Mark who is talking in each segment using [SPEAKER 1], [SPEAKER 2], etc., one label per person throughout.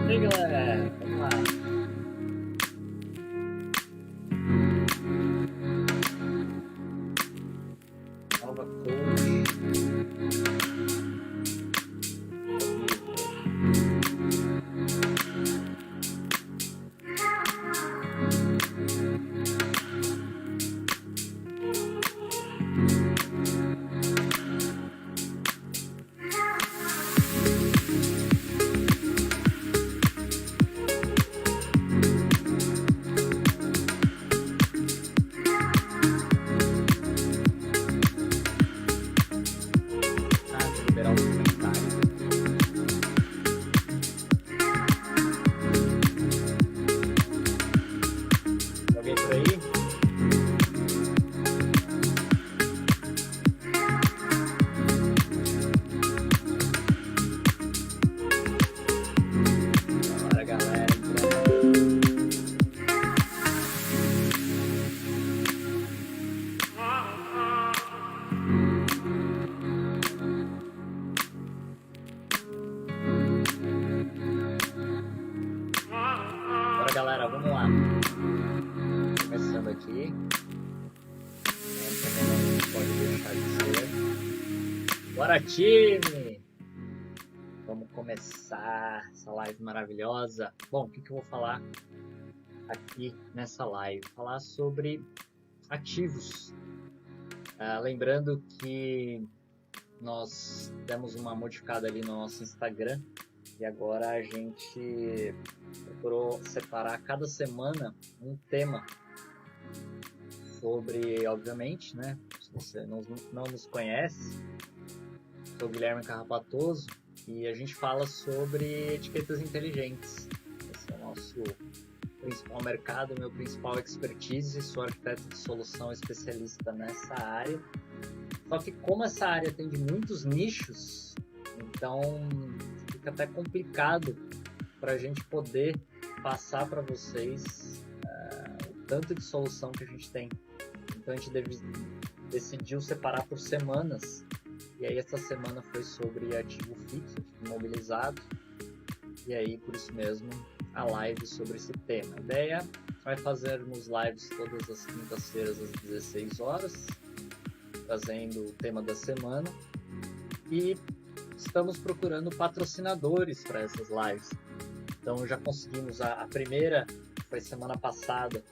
[SPEAKER 1] E aí, galera, vamos lá. Nova coach. Liberar os comentários. Alguém por aí? Bora, galera. Bora, galera, vamos lá. Começando aqui. Não pode deixar de ser. Bora, time! Vamos começar essa live maravilhosa. Bom, o que eu vou falar aqui nessa live? Falar sobre ativos. Lembrando que nós demos uma modificada ali no nosso Instagram e agora a gente procurou separar cada semana um tema sobre, obviamente, né? Se você não nos conhece, sou o Guilherme Carrapatoso e a gente fala sobre etiquetas inteligentes. Esse é o nosso principal mercado, meu principal expertise. Sou arquiteto de solução especialista nessa área. Só que como essa área tem de muitos nichos, então fica até complicado para a gente poder passar para vocês o tanto de solução que a gente tem. Então a gente decidiu separar por semanas. E aí essa semana foi sobre ativo fixo, imobilizado. E aí por isso mesmo a live sobre esse tema. A ideia vai fazermos lives todas as quintas-feiras às 16 horas, trazendo o tema da semana. E estamos procurando patrocinadores para essas lives. Então já conseguimos a primeira, foi semana passada,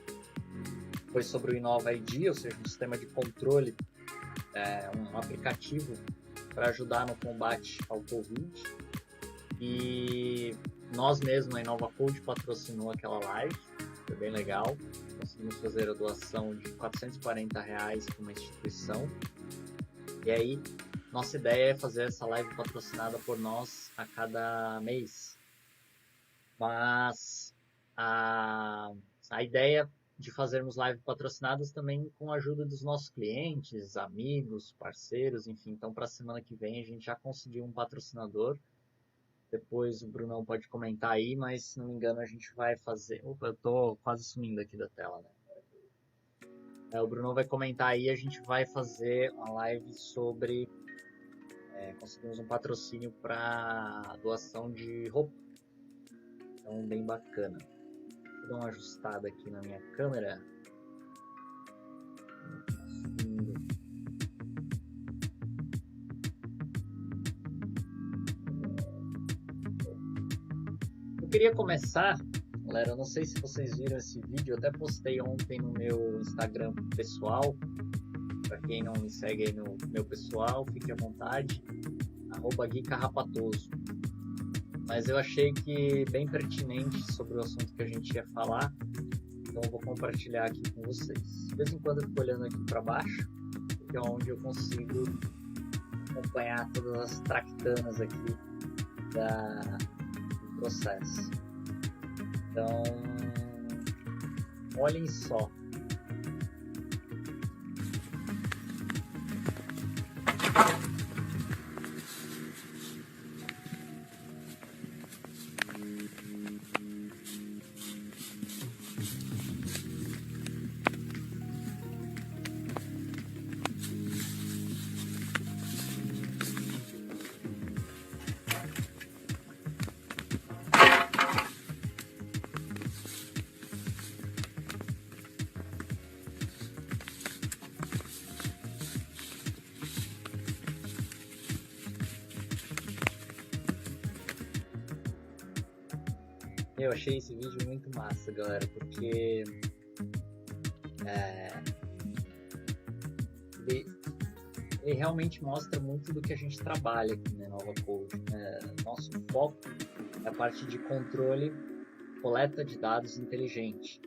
[SPEAKER 1] foi sobre o Inova ID, ou seja, um sistema de controle, um aplicativo para ajudar no combate ao Covid. E nós mesmos, a Inova Code, patrocinou aquela live, foi bem legal. Conseguimos fazer a doação de R$440 para uma instituição. E aí, nossa ideia é fazer essa live patrocinada por nós a cada mês. Mas a ideia de fazermos lives patrocinadas também com a ajuda dos nossos clientes, amigos, parceiros, enfim. Então, para a semana que vem, a gente já conseguiu um patrocinador. Depois o Brunão pode comentar aí, mas se não me engano, a gente vai fazer... Opa, eu tô quase sumindo aqui da tela, né? O Brunão vai comentar aí, a gente vai fazer uma live sobre... conseguimos um patrocínio para doação de roupa. Então, bem bacana. Vou dar uma ajustada aqui na minha câmera. Eu queria começar, galera, eu não sei se vocês viram esse vídeo, eu até postei ontem no meu Instagram pessoal. Para quem não me segue aí no meu pessoal, fique à vontade, @GuiCarrapatoso. Mas eu achei que bem pertinente sobre o assunto que a gente ia falar, então eu vou compartilhar aqui com vocês. De vez em quando eu fico olhando aqui para baixo, porque é onde eu consigo acompanhar todas as tractanas aqui do processo. Então, olhem só. Eu achei esse vídeo muito massa, galera, porque ele, ele realmente mostra muito do que a gente trabalha aqui na Nova Code. Nosso foco é a parte de controle, coleta de dados inteligente.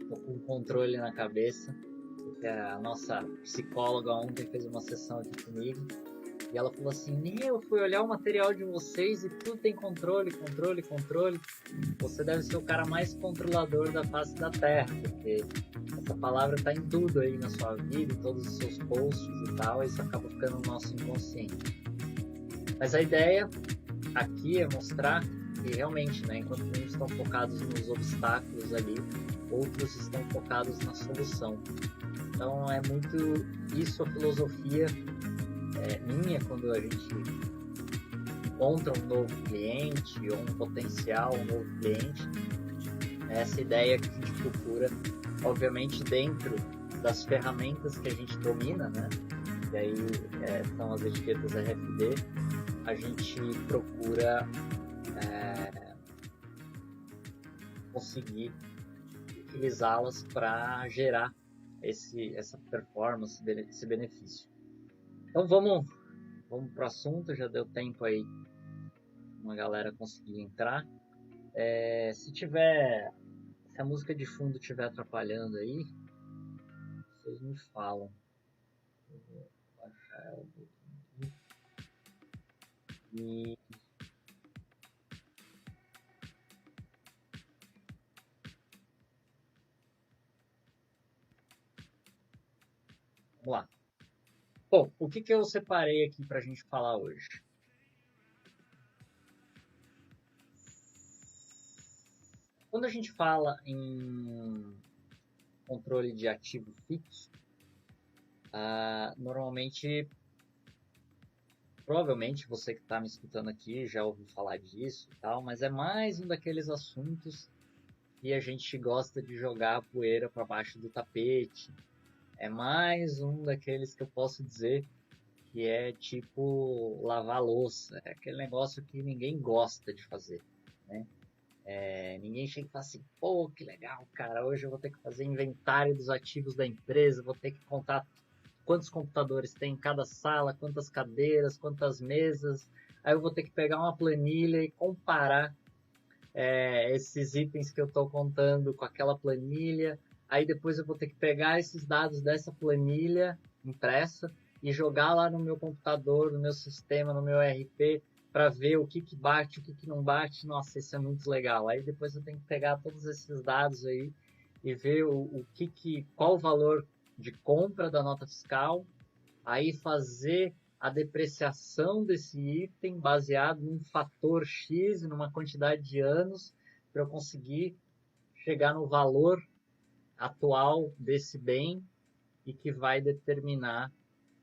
[SPEAKER 1] Estou com um controle na cabeça, porque a nossa psicóloga ontem fez uma sessão aqui comigo, e ela falou assim: eu fui olhar o material de vocês e tudo tem controle, controle, controle. Você deve ser o cara mais controlador da face da Terra, porque essa palavra está em tudo aí na sua vida, em todos os seus posts e tal, e isso acaba ficando no nosso inconsciente. Mas a ideia aqui é mostrar que realmente, né, enquanto uns estão focados nos obstáculos ali, outros estão focados na solução. Então é muito isso a filosofia minha quando a gente encontra um novo cliente ou um potencial, um novo cliente. Essa ideia que a gente procura, obviamente dentro das ferramentas que a gente domina, né? E aí são as etiquetas RFD, a gente procura conseguir utilizá-las para gerar essa performance, esse benefício. Então vamos para o assunto, já deu tempo aí uma galera conseguir entrar. Se a música de fundo estiver atrapalhando aí, vocês me falam. Eu vou baixar ela um pouquinho aqui. Vamos lá. Bom, o que eu separei aqui para a gente falar hoje? Quando a gente fala em controle de ativo fixo, normalmente, provavelmente você que está me escutando aqui já ouviu falar disso e tal, mas é mais um daqueles assuntos que a gente gosta de jogar a poeira para baixo do tapete. É mais um daqueles que eu posso dizer que é tipo lavar louça. É aquele negócio que ninguém gosta de fazer, né? Ninguém chega e fala assim, pô, que legal, cara, hoje eu vou ter que fazer inventário dos ativos da empresa, vou ter que contar quantos computadores tem em cada sala, quantas cadeiras, quantas mesas, aí eu vou ter que pegar uma planilha e comparar esses itens que eu estou contando com aquela planilha, aí depois eu vou ter que pegar esses dados dessa planilha impressa e jogar lá no meu computador, no meu sistema, no meu ERP, para ver o que bate, o que não bate. Nossa, isso é muito legal. Aí depois eu tenho que pegar todos esses dados aí e ver qual o valor de compra da nota fiscal, aí fazer a depreciação desse item baseado num fator X, numa quantidade de anos, para eu conseguir chegar no valor atual desse bem e que vai determinar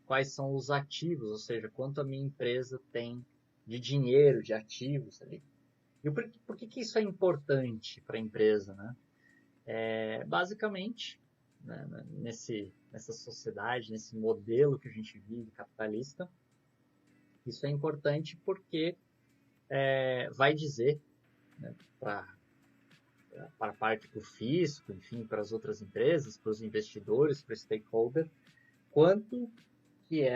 [SPEAKER 1] quais são os ativos, ou seja, quanto a minha empresa tem de dinheiro, de ativos ali. E por que isso é importante para a empresa, né? Basicamente, né, nessa sociedade, nesse modelo que a gente vive capitalista, isso é importante porque vai dizer, né, para a parte do fisco, enfim, para as outras empresas, para os investidores, para o stakeholder, quanto que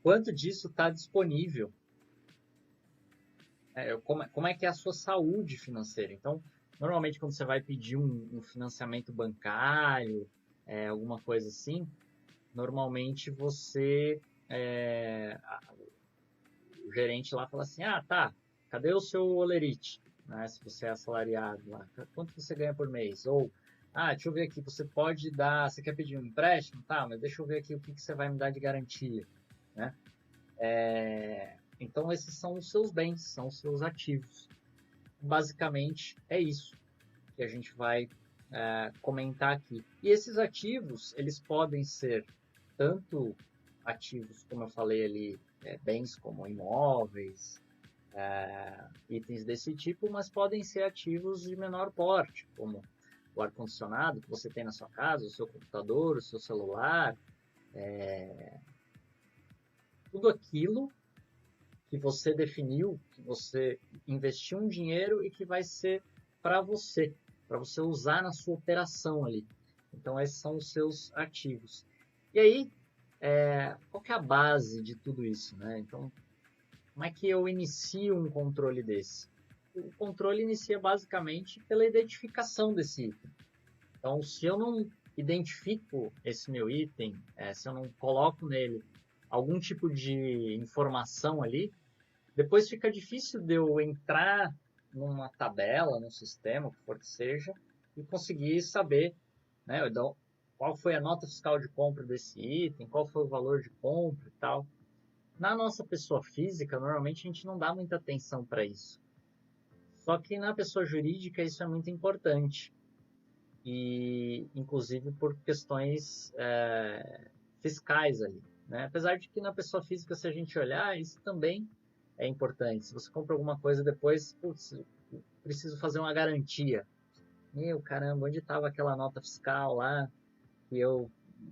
[SPEAKER 1] quanto disso está disponível, como é que é a sua saúde financeira. Então, normalmente quando você vai pedir um financiamento bancário, alguma coisa assim, normalmente o gerente lá fala assim, tá, cadê o seu olerite? Né, se você é assalariado lá, quanto você ganha por mês? Ou, deixa eu ver aqui, você quer pedir um empréstimo? Tá, mas deixa eu ver aqui o que você vai me dar de garantia, né? Então esses são os seus bens, são os seus ativos. Basicamente é isso que a gente vai comentar aqui. E esses ativos, eles podem ser tanto ativos, como eu falei ali, bens como imóveis, itens desse tipo, mas podem ser ativos de menor porte, como o ar-condicionado que você tem na sua casa, o seu computador, o seu celular, tudo aquilo que você definiu, que você investiu um dinheiro e que vai ser para você usar na sua operação ali. Então, esses são os seus ativos. E aí, qual que é a base de tudo isso, né? Então, como é que eu inicio um controle desse? O controle inicia basicamente pela identificação desse item. Então, se eu não identifico esse meu item, se eu não coloco nele algum tipo de informação ali, depois fica difícil de eu entrar numa tabela, num sistema, o que for que seja, e conseguir saber, né, qual foi a nota fiscal de compra desse item, qual foi o valor de compra e tal. Na nossa pessoa física, normalmente a gente não dá muita atenção para isso. Só que na pessoa jurídica isso é muito importante. E, inclusive, por questões fiscais ali. Né? Apesar de que na pessoa física, se a gente olhar, isso também é importante. Se você compra alguma coisa depois, putz, preciso fazer uma garantia. Meu, caramba, onde estava aquela nota fiscal lá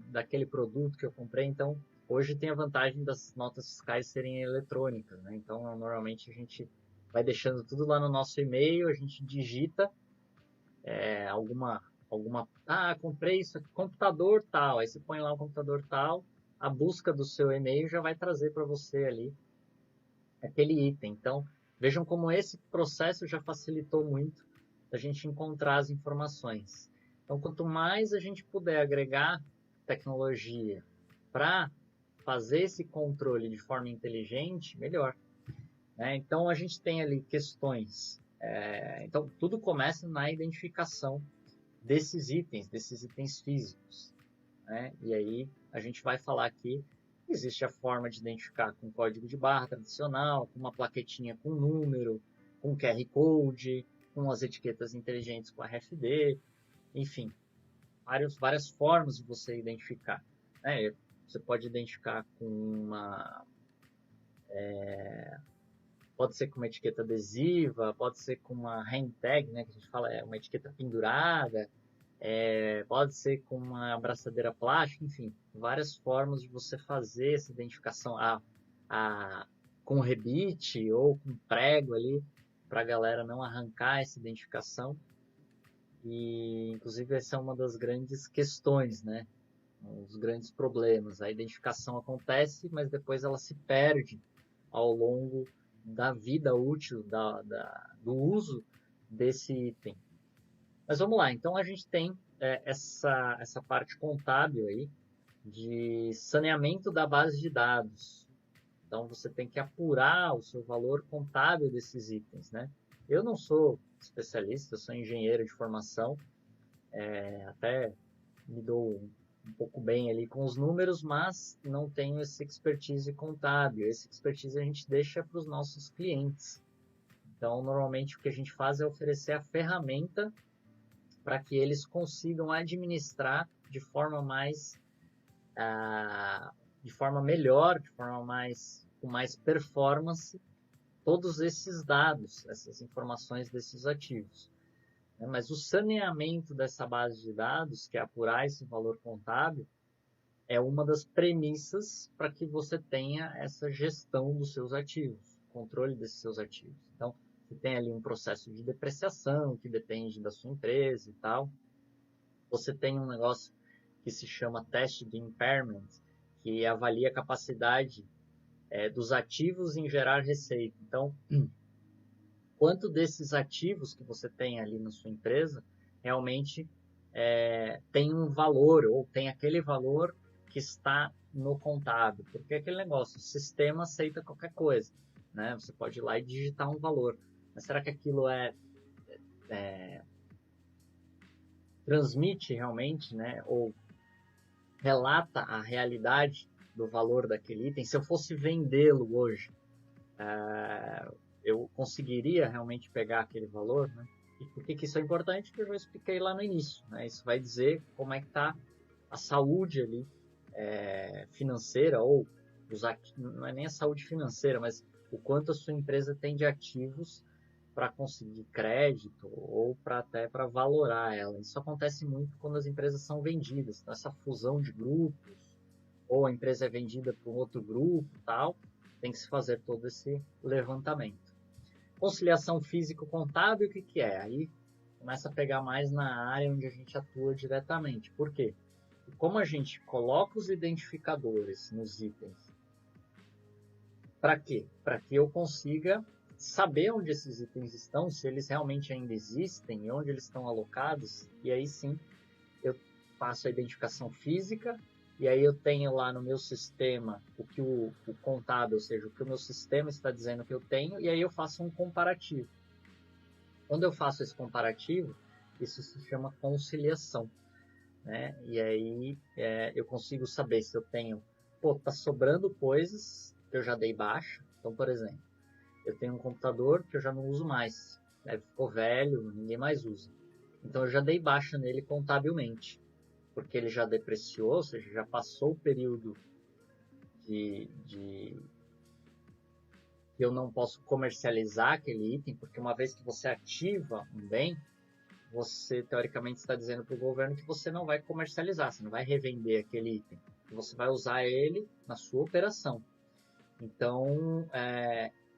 [SPEAKER 1] daquele produto que eu comprei? Então, hoje tem a vantagem das notas fiscais serem eletrônicas. Né? Então, normalmente a gente vai deixando tudo lá no nosso e-mail, a gente digita alguma, comprei isso aqui, computador tal, aí você põe lá o computador tal, a busca do seu e-mail já vai trazer para você ali aquele item. Então, vejam como esse processo já facilitou muito a gente encontrar as informações. Então, quanto mais a gente puder agregar tecnologia para fazer esse controle de forma inteligente, melhor. Né? Então, a gente tem ali questões. Então, tudo começa na identificação desses itens físicos. Né? E aí, a gente vai falar aqui, existe a forma de identificar com código de barra tradicional, com uma plaquetinha com número, com QR Code, com as etiquetas inteligentes com RFID, enfim, várias formas de você identificar. Né? Você pode identificar com pode ser com uma etiqueta adesiva, pode ser com uma hang tag, né, que a gente fala, uma etiqueta pendurada, pode ser com uma abraçadeira plástica, enfim, várias formas de você fazer essa identificação com rebite ou com prego ali, para a galera não arrancar essa identificação. E, inclusive, essa é uma das grandes questões, né? Os grandes problemas. A identificação acontece, mas depois ela se perde ao longo da vida útil, do uso desse item. Mas vamos lá, então a gente tem essa parte contábil aí de saneamento da base de dados. Então você tem que apurar o seu valor contábil desses itens, né? Eu não sou especialista, eu sou engenheiro de formação, até me dou um pouco bem ali com os números, mas não tenho esse expertise contábil. Esse expertise a gente deixa para os nossos clientes. Então, normalmente o que a gente faz é oferecer a ferramenta para que eles consigam administrar de forma melhor, com mais performance, todos esses dados, essas informações desses ativos. Mas o saneamento dessa base de dados, que é apurar esse valor contábil, é uma das premissas para que você tenha essa gestão dos seus ativos, controle desses seus ativos. Então, você tem ali um processo de depreciação que depende da sua empresa e tal. Você tem um negócio que se chama teste de impairment, que avalia a capacidade dos ativos em gerar receita. Então, quanto desses ativos que você tem ali na sua empresa realmente tem um valor, ou tem aquele valor que está no contábil. Porque é aquele negócio, o sistema aceita qualquer coisa. Né? Você pode ir lá e digitar um valor. Mas será que aquilo transmite realmente, né? Ou relata a realidade do valor daquele item? Se eu fosse vendê-lo hoje, eu conseguiria realmente pegar aquele valor, né? E por que isso é importante? Porque eu já expliquei lá no início, né? Isso vai dizer como é que está a saúde ali financeira, ou não é nem a saúde financeira, mas o quanto a sua empresa tem de ativos para conseguir crédito ou até para valorar ela. Isso acontece muito quando as empresas são vendidas, nessa fusão de grupos, ou a empresa é vendida para um outro grupo, tal. tem que se fazer todo esse levantamento. Conciliação físico-contábil, o que é? Aí começa a pegar mais na área onde a gente atua diretamente. Por quê? Como a gente coloca os identificadores nos itens, para quê? Para que eu consiga saber onde esses itens estão, se eles realmente ainda existem, onde eles estão alocados, e aí sim eu faço a identificação física, e aí eu tenho lá no meu sistema o que o contábil, ou seja, o que o meu sistema está dizendo que eu tenho, e aí eu faço um comparativo. Quando eu faço esse comparativo, isso se chama conciliação, né? E aí eu consigo saber se eu tenho, tá sobrando coisas que eu já dei baixa. Então, por exemplo, eu tenho um computador que eu já não uso mais, né? Ficou velho, ninguém mais usa. Então eu já dei baixa nele contabilmente, porque ele já depreciou, ou seja, já passou o período de eu não posso comercializar aquele item, porque uma vez que você ativa um bem, você teoricamente está dizendo para o governo que você não vai comercializar, você não vai revender aquele item, você vai usar ele na sua operação. Então,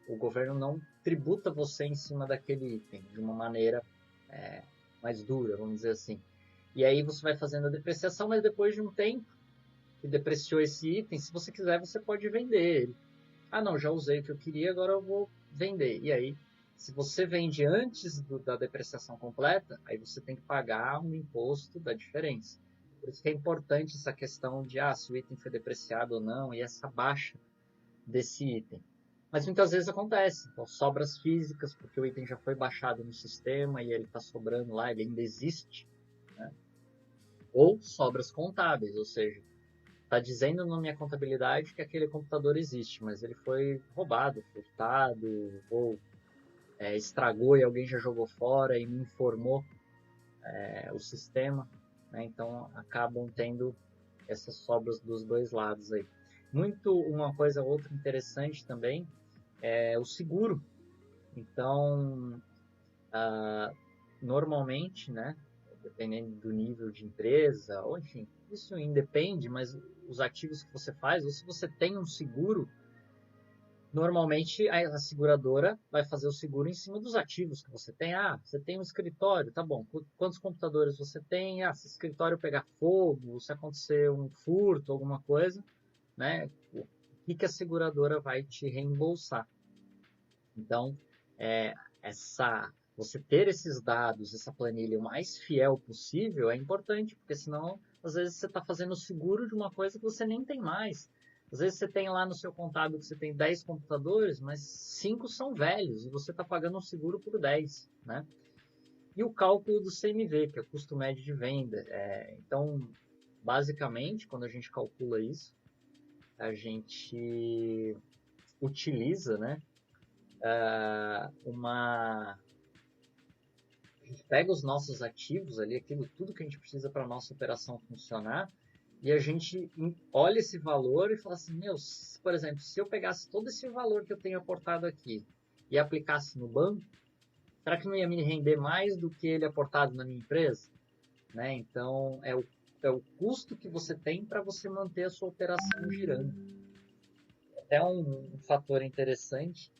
[SPEAKER 1] o governo não tributa você em cima daquele item de uma maneira mais dura, vamos dizer assim. E aí você vai fazendo a depreciação, mas depois de um tempo que depreciou esse item, se você quiser, você pode vender ele. Ah, não, já usei o que eu queria, agora eu vou vender. E aí, se você vende antes da depreciação completa, aí você tem que pagar um imposto da diferença. Por isso que é importante essa questão de se o item foi depreciado ou não, e essa baixa desse item. Mas muitas vezes acontece, então, sobras físicas, porque o item já foi baixado no sistema e ele está sobrando lá, ele ainda existe, né? Ou sobras contábeis, ou seja, está dizendo na minha contabilidade que aquele computador existe, mas ele foi roubado, furtado, ou estragou e alguém já jogou fora e me informou o sistema, né? Então acabam tendo essas sobras dos dois lados aí. Uma coisa outra interessante também é o seguro. Então, normalmente, né, dependendo do nível de empresa, ou enfim, isso independe, mas os ativos que você faz, ou se você tem um seguro, normalmente a seguradora vai fazer o seguro em cima dos ativos que você tem. Você tem um escritório, tá bom. Quantos computadores você tem? Se o escritório pegar fogo, se acontecer um furto, alguma coisa, né? O que a seguradora vai te reembolsar? Então, você ter esses dados, essa planilha o mais fiel possível é importante, porque senão, às vezes, você está fazendo seguro de uma coisa que você nem tem mais. Às vezes você tem lá no seu contábil que você tem 10 computadores, mas 5 são velhos e você está pagando um seguro por 10, né? E o cálculo do CMV, que é o custo médio de venda. Então, basicamente, quando a gente calcula isso, a gente utiliza, né, a gente pega os nossos ativos ali, tudo que a gente precisa para a nossa operação funcionar, e a gente olha esse valor e fala assim, por exemplo, se eu pegasse todo esse valor que eu tenho aportado aqui e aplicasse no banco, será que não ia me render mais do que ele aportado na minha empresa? Né? Então, é o custo que você tem para você manter a sua operação girando. Até um fator interessante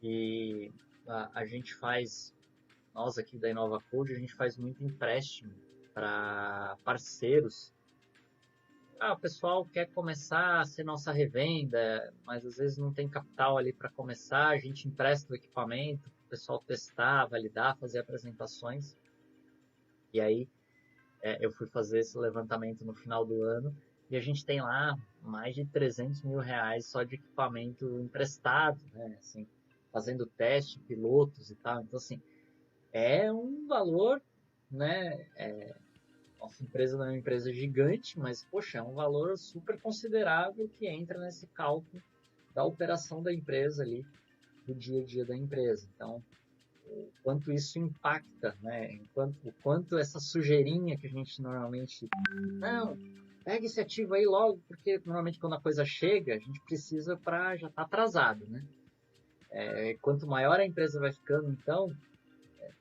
[SPEAKER 1] que a gente faz, nós aqui da Inova Code, a gente faz muito empréstimo para parceiros. O pessoal quer começar a ser nossa revenda, mas às vezes não tem capital ali para começar, a gente empresta o equipamento, o pessoal testar, validar, fazer apresentações. E aí eu fui fazer esse levantamento no final do ano e a gente tem lá mais de 300 mil reais só de equipamento emprestado, né? Assim, fazendo teste, pilotos e tal. Então, assim, é um valor, né? Nossa empresa não é uma empresa gigante, mas, poxa, é um valor super considerável que entra nesse cálculo da operação da empresa ali, do dia a dia da empresa. Então, o quanto isso impacta, né? O quanto essa sujeirinha que a gente normalmente... Não, pega esse ativo aí logo, porque normalmente quando a coisa chega, a gente precisa para já estar atrasado, né? Quanto maior a empresa vai ficando, então,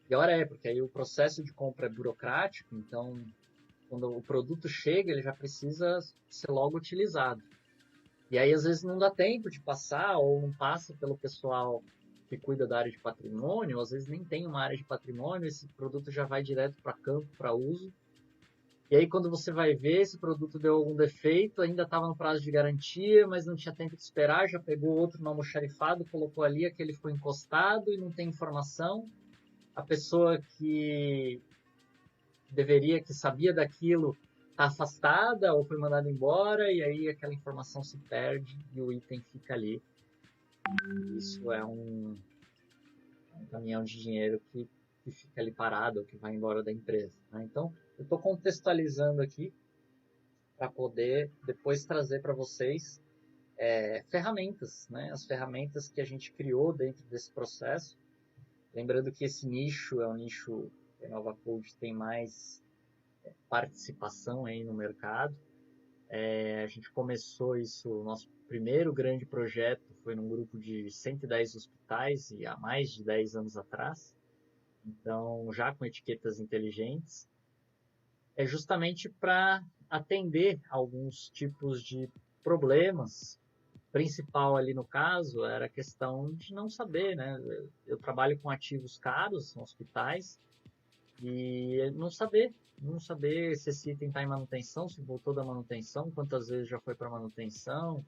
[SPEAKER 1] pior porque aí o processo de compra é burocrático, então, quando o produto chega, ele já precisa ser logo utilizado. E aí, às vezes, não dá tempo de passar, ou não passa pelo pessoal que cuida da área de patrimônio, ou às vezes nem tem uma área de patrimônio, esse produto já vai direto para campo, para uso. E aí, quando você vai ver, esse produto deu algum defeito, ainda estava no prazo de garantia, mas não tinha tempo de esperar, já pegou outro no almoxarifado, colocou ali, aquele ficou encostado e não tem informação. A pessoa que deveria, que sabia daquilo, está afastada ou foi mandada embora, e aí aquela informação se perde e o item fica ali. Isso é um caminhão de dinheiro que fica ali parado ou que vai embora da empresa. Né? Então, eu estou contextualizando aqui para poder depois trazer para vocês ferramentas, né? As ferramentas que a gente criou dentro desse processo. Lembrando que esse nicho é um nicho que a Nova Code tem mais participação aí no mercado. A gente começou isso, o nosso primeiro grande projeto foi num grupo de 110 hospitais e há mais de 10 anos atrás. Então, já com etiquetas inteligentes, é justamente para atender alguns tipos de problemas. O principal ali no caso era a questão de não saber, né? Eu trabalho com ativos caros, são hospitais, e não saber se esse item está em manutenção, se voltou da manutenção, quantas vezes já foi para manutenção,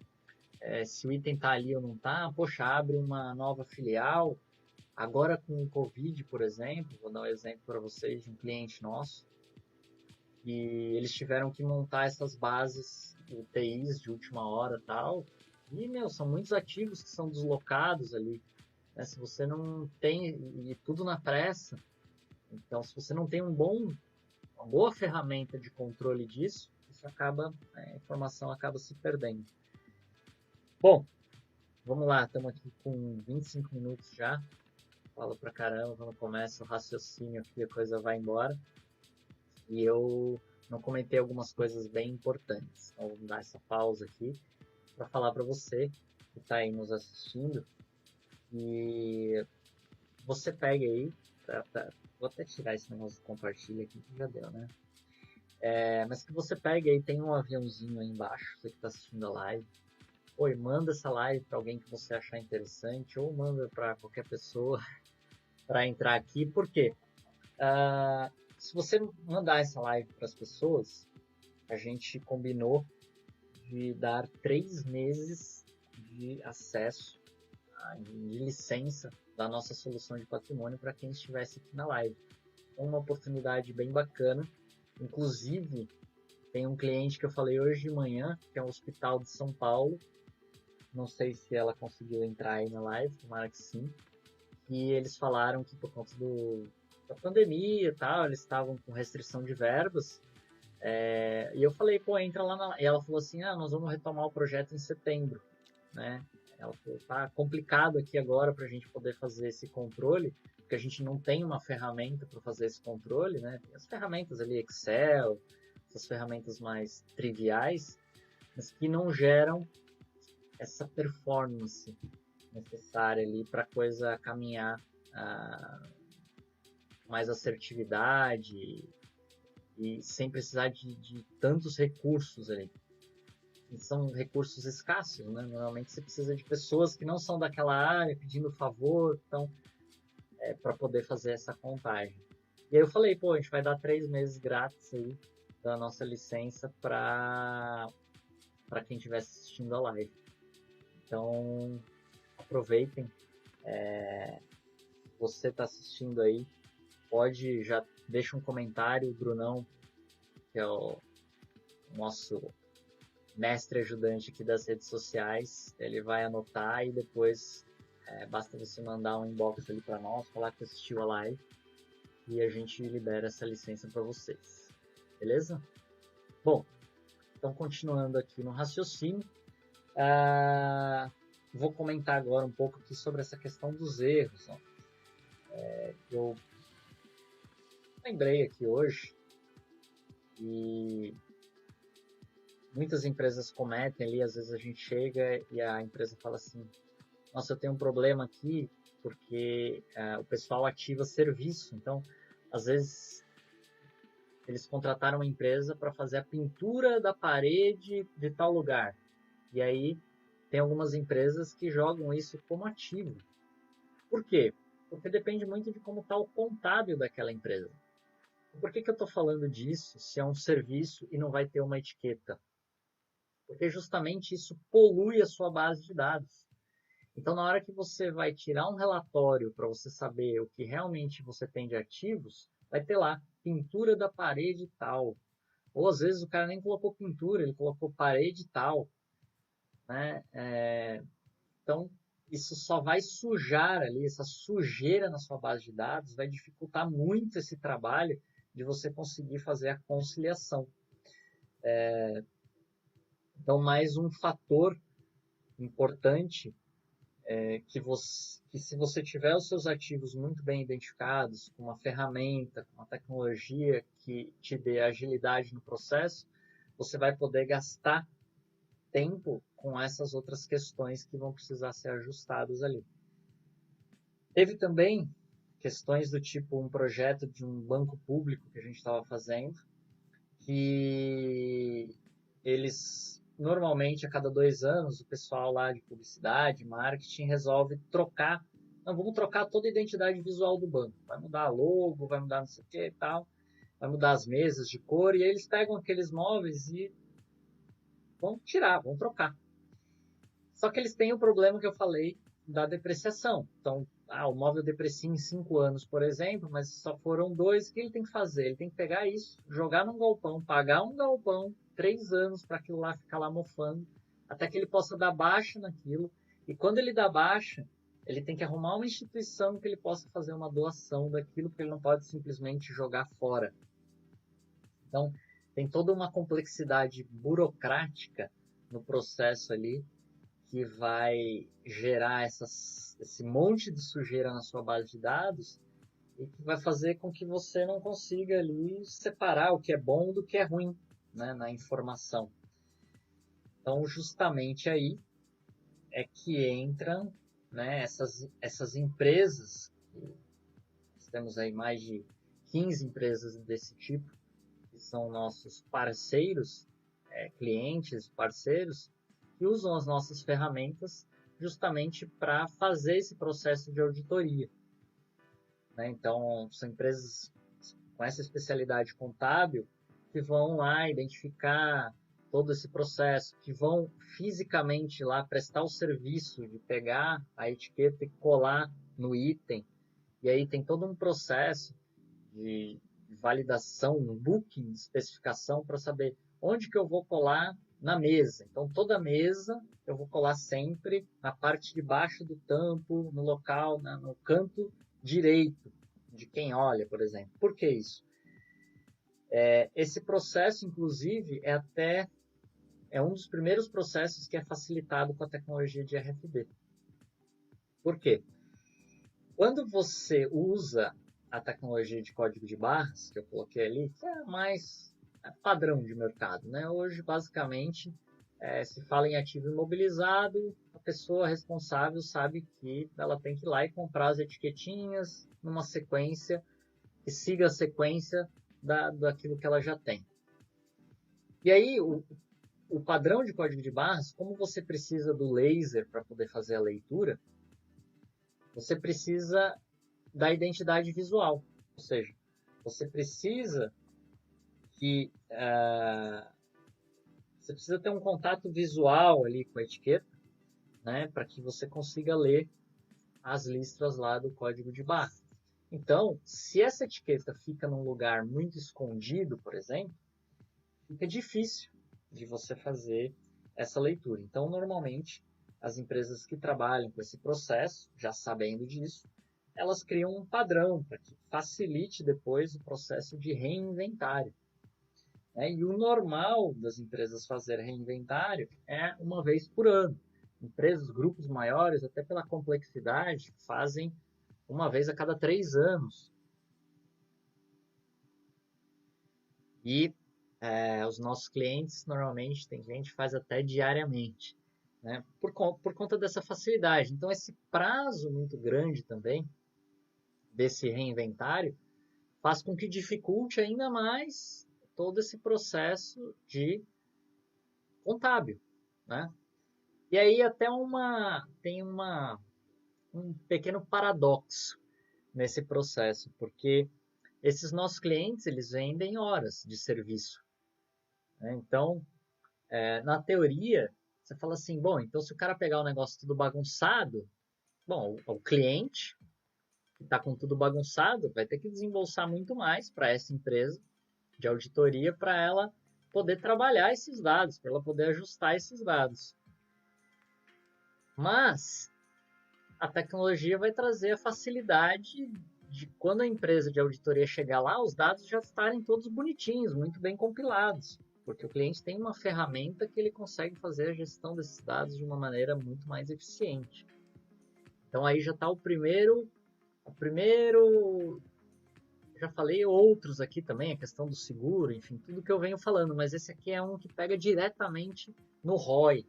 [SPEAKER 1] se o item está ali ou não está. Poxa, abre uma nova filial. Agora com o Covid, por exemplo, vou dar um exemplo para vocês de um cliente nosso, e eles tiveram que montar essas bases UTIs de última hora e tal. E, meu, são muitos ativos que são deslocados ali. Né? Se você não tem, e tudo na pressa, então se você não tem uma boa ferramenta de controle disso, isso acaba, a informação acaba se perdendo. Bom, vamos lá, estamos aqui com 25 minutos já. Falo pra caramba, quando começa o raciocínio aqui, a coisa vai embora. E eu não comentei algumas coisas bem importantes. Então, vamos dar essa pausa aqui para falar para você que está aí nos assistindo. E você pega aí, vou até tirar esse negócio de compartilha aqui que já deu, né? Mas que você pega aí, tem um aviãozinho aí embaixo, você que está assistindo a live. Oi, manda essa live para alguém que você achar interessante, ou manda para qualquer pessoa para entrar aqui. Por quê? Se você mandar essa live para as pessoas, a gente combinou de dar 3 meses de acesso, de licença da nossa solução de patrimônio para quem estivesse aqui na live. É uma oportunidade bem bacana. Inclusive, tem um cliente que eu falei hoje de manhã, que é um hospital de São Paulo. Não sei se ela conseguiu entrar aí na live, tomara que sim. E eles falaram que por conta da pandemia e tal, eles estavam com restrição de verbas. E eu falei, pô, entra lá E ela falou assim, nós vamos retomar o projeto em setembro, né? Ela falou, tá complicado aqui agora para a gente poder fazer esse controle, porque a gente não tem uma ferramenta para fazer esse controle, né? Tem as ferramentas ali, Excel, essas ferramentas mais triviais, mas que não geram essa performance necessária ali para a coisa caminhar mais assertividade e sem precisar de tantos recursos ali. E são recursos escassos, né? Normalmente você precisa de pessoas que não são daquela área pedindo favor, então, para poder fazer essa contagem. E aí eu falei, pô, a gente vai dar 3 meses grátis aí da nossa licença para quem estiver assistindo a live. Então, aproveitem. Você está assistindo aí, pode, já deixa um comentário, o Brunão, que é o nosso mestre ajudante aqui das redes sociais, ele vai anotar e depois basta você mandar um inbox ali para nós, falar que assistiu a live e a gente libera essa licença para vocês, beleza? Bom, então continuando aqui no raciocínio, vou comentar agora um pouco aqui sobre essa questão dos erros. Ó. Eu lembrei aqui hoje e muitas empresas cometem ali, às vezes a gente chega e a empresa fala assim, nossa, eu tenho um problema aqui porque o pessoal ativa serviço, então às vezes eles contrataram uma empresa para fazer a pintura da parede de tal lugar, e aí tem algumas empresas que jogam isso como ativo. Por quê? Porque depende muito de como está o contábil daquela empresa. Por que eu estou falando disso se é um serviço e não vai ter uma etiqueta? Porque justamente isso polui a sua base de dados. Então, na hora que você vai tirar um relatório para você saber o que realmente você tem de ativos, vai ter lá pintura da parede tal. Ou às vezes o cara nem colocou pintura, ele colocou parede tal. Né? Então, isso só vai sujar ali, essa sujeira na sua base de dados vai dificultar muito esse trabalho de você conseguir fazer a conciliação. Então, mais um fator importante que se você tiver os seus ativos muito bem identificados, com uma ferramenta, com uma tecnologia que te dê agilidade no processo, você vai poder gastar tempo com essas outras questões que vão precisar ser ajustadas ali. Teve também questões do tipo um projeto de um banco público que a gente estava fazendo, que eles normalmente a cada 2 anos o pessoal lá de publicidade, marketing resolve trocar, não, vamos trocar toda a identidade visual do banco, vai mudar a logo, vai mudar não sei o que e tal, vai mudar as mesas de cor, e aí eles pegam aqueles móveis e vão tirar, vão trocar. Só que eles têm o problema que eu falei da depreciação. Então, o móvel deprecia em 5 anos, por exemplo, mas só foram 2. O que ele tem que fazer? Ele tem que pegar isso, jogar num galpão, pagar um galpão, 3 anos para aquilo lá ficar lá mofando, até que ele possa dar baixa naquilo. E quando ele dá baixa, ele tem que arrumar uma instituição que ele possa fazer uma doação daquilo, porque ele não pode simplesmente jogar fora. Então, tem toda uma complexidade burocrática no processo ali, que vai gerar esse monte de sujeira na sua base de dados e que vai fazer com que você não consiga ali separar o que é bom do que é ruim, né, na informação. Então, justamente aí é que entram, né, essas empresas, nós temos aí mais de 15 empresas desse tipo, que são nossos parceiros, clientes, parceiros, que usam as nossas ferramentas justamente para fazer esse processo de auditoria. Né? Então, são empresas com essa especialidade contábil que vão lá identificar todo esse processo, que vão fisicamente lá prestar o serviço de pegar a etiqueta e colar no item. E aí tem todo um processo de validação, um booking de especificação para saber onde que eu vou colar na mesa. Então, toda mesa eu vou colar sempre na parte de baixo do tampo, no local, no canto direito de quem olha, por exemplo. Por que isso? Esse processo, inclusive, é um dos primeiros processos que é facilitado com a tecnologia de RFID. Por quê? Quando você usa a tecnologia de código de barras, que eu coloquei ali, que é mais padrão de mercado, né? Hoje, basicamente, se fala em ativo imobilizado, a pessoa responsável sabe que ela tem que ir lá e comprar as etiquetinhas numa sequência que siga a sequência daquilo que ela já tem. E aí, o padrão de código de barras, como você precisa do laser para poder fazer a leitura, você precisa da identidade visual. Ou seja, você precisa você precisa ter um contato visual ali com a etiqueta, né, para que você consiga ler as listras lá do código de barra. Então, se essa etiqueta fica num lugar muito escondido, por exemplo, fica difícil de você fazer essa leitura. Então, normalmente, as empresas que trabalham com esse processo, já sabendo disso, elas criam um padrão para que facilite depois o processo de reinventário. E o normal das empresas fazer reinventário é uma vez por ano. Empresas, grupos maiores, até pela complexidade, fazem uma vez a cada 3 anos. E os nossos clientes, normalmente, tem cliente que faz até diariamente, né? Por conta dessa facilidade. Então, esse prazo muito grande também desse reinventário faz com que dificulte ainda mais todo esse processo de contábil, né? E aí até tem um pequeno paradoxo nesse processo, porque esses nossos clientes, eles vendem horas de serviço, né? Então, na teoria, você fala assim, bom, então se o cara pegar o negócio tudo bagunçado, bom, o cliente que está com tudo bagunçado vai ter que desembolsar muito mais para essa empresa de auditoria para ela poder trabalhar esses dados, para ela poder ajustar esses dados. Mas a tecnologia vai trazer a facilidade de quando a empresa de auditoria chegar lá, os dados já estarem todos bonitinhos, muito bem compilados, porque o cliente tem uma ferramenta que ele consegue fazer a gestão desses dados de uma maneira muito mais eficiente. Então aí já está o primeiro, já falei outros aqui também, a questão do seguro, enfim, tudo que eu venho falando, mas esse aqui é um que pega diretamente no ROI,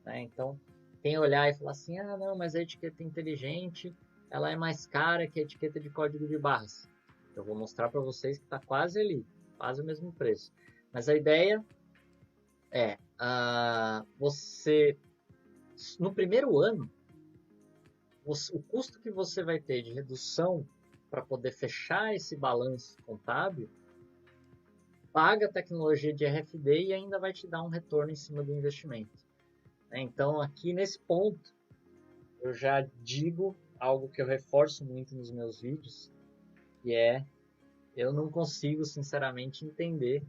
[SPEAKER 1] né? Então, quem olhar e falar assim, ah, não, mas a etiqueta inteligente, ela é mais cara que a etiqueta de código de barras. Eu vou mostrar para vocês que está quase ali, quase o mesmo preço. Mas a ideia é, você, no primeiro ano, o custo que você vai ter de redução para poder fechar esse balanço contábil, paga a tecnologia de RFD e ainda vai te dar um retorno em cima do investimento. Então, aqui nesse ponto, eu já digo algo que eu reforço muito nos meus vídeos, que é, eu não consigo, sinceramente, entender